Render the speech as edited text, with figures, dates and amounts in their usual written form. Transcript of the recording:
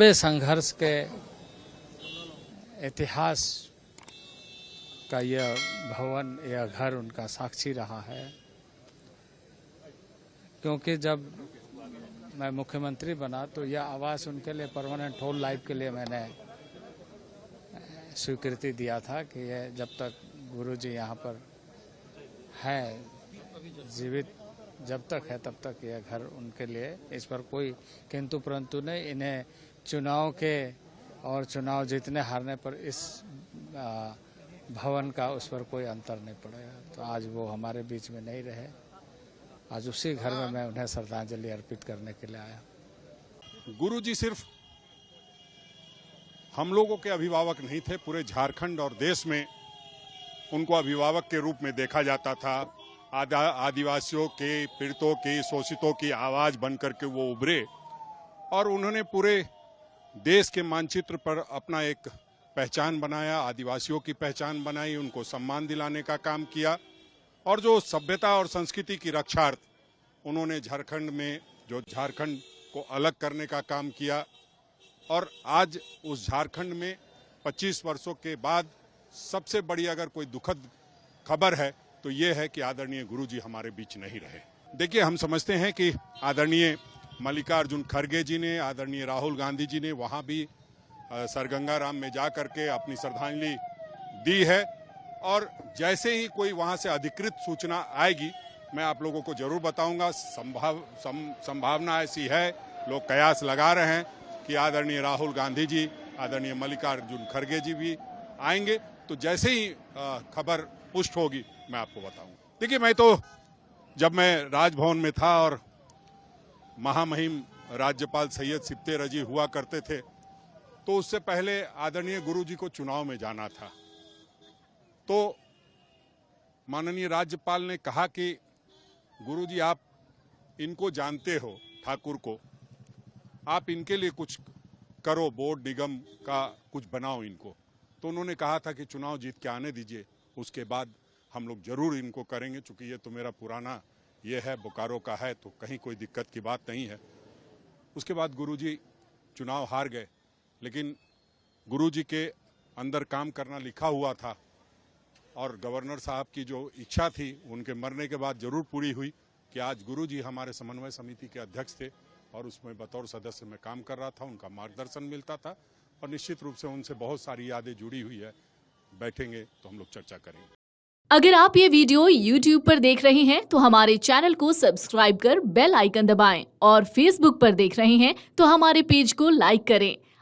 लंबे संघर्ष के इतिहास का यह भवन, यह घर उनका साक्षी रहा है। क्योंकि जब मैं मुख्यमंत्री बना तो यह आवास उनके लिए परमानेंट होल लाइफ के लिए मैंने स्वीकृति दिया था कि यह जब तक गुरुजी यहाँ पर हैं, जीवित जब तक है तब तक यह घर उनके लिए, इस पर कोई किंतु परंतु नहीं। इन्हें चुनाव के और चुनाव जीतने हारने पर इस भवन का उस पर कोई अंतर नहीं पड़ेगा। तो आज वो हमारे बीच में नहीं रहे, आज उसी घर में मैं उन्हें श्रद्धांजलि अर्पित करने के लिए आया। गुरुजी सिर्फ हम लोगों के अभिभावक नहीं थे, पूरे झारखंड और देश में उनको अभिभावक के रूप में देखा जाता था। आदिवासियों के, पीड़ितों की, शोषितों की आवाज बनकर के वो उभरे और उन्होंने पूरे देश के मानचित्र पर अपना एक पहचान बनाया, आदिवासियों की पहचान बनाई, उनको सम्मान दिलाने का काम किया और जो सभ्यता और संस्कृति की रक्षार्थ उन्होंने झारखंड में जो झारखंड को अलग करने का काम किया। और आज उस झारखंड में 25 वर्षों के बाद सबसे बड़ी अगर कोई दुखद खबर है तो ये है कि आदरणीय गुरुजी हमारे बीच नहीं रहे। देखिए, हम समझते हैं कि आदरणीय मल्लिकार्जुन खड़गे जी ने, आदरणीय राहुल गांधी जी ने वहाँ भी सरगंगाराम में जा करके अपनी श्रद्धांजलि दी है और जैसे ही कोई वहाँ से अधिकृत सूचना आएगी मैं आप लोगों को जरूर बताऊंगा। संभावना ऐसी है, लोग कयास लगा रहे हैं कि आदरणीय राहुल गांधी जी, आदरणीय मल्लिकार्जुन खड़गे जी भी आएंगे। तो जैसे ही खबर पुष्ट होगी मैं आपको बताऊंगा। देखिए, मैं तो जब मैं राजभवन में था और महामहिम राज्यपाल सैयद सिप्ते रजी हुआ करते थे तो उससे पहले आदरणीय गुरुजी को चुनाव में जाना था। तो माननीय राज्यपाल ने कहा कि गुरुजी आप इनको जानते हो, ठाकुर को, आप इनके लिए कुछ करो, बोर्ड निगम का कुछ बनाओ इनको। तो उन्होंने कहा था कि चुनाव जीत के आने दीजिए, उसके बाद हम लोग जरूर इनको करेंगे। चूंकि ये तो मेरा पुराना ये है, बोकारो का है, तो कहीं कोई दिक्कत की बात नहीं है। उसके बाद गुरुजी चुनाव हार गए, लेकिन गुरुजी के अंदर काम करना लिखा हुआ था और गवर्नर साहब की जो इच्छा थी उनके मरने के बाद जरूर पूरी हुई कि आज गुरुजी हमारे समन्वय समिति के अध्यक्ष थे और उसमें बतौर सदस्य में काम कर रहा था, उनका मार्गदर्शन मिलता था और निश्चित रूप से उनसे बहुत सारी यादें जुड़ी हुई है। बैठेंगे तो हम लोग चर्चा करेंगे। अगर आप ये वीडियो YouTube पर देख रहे हैं तो हमारे चैनल को सब्सक्राइब कर बेल आइकन दबाएं और Facebook पर देख रहे हैं तो हमारे पेज को लाइक करें।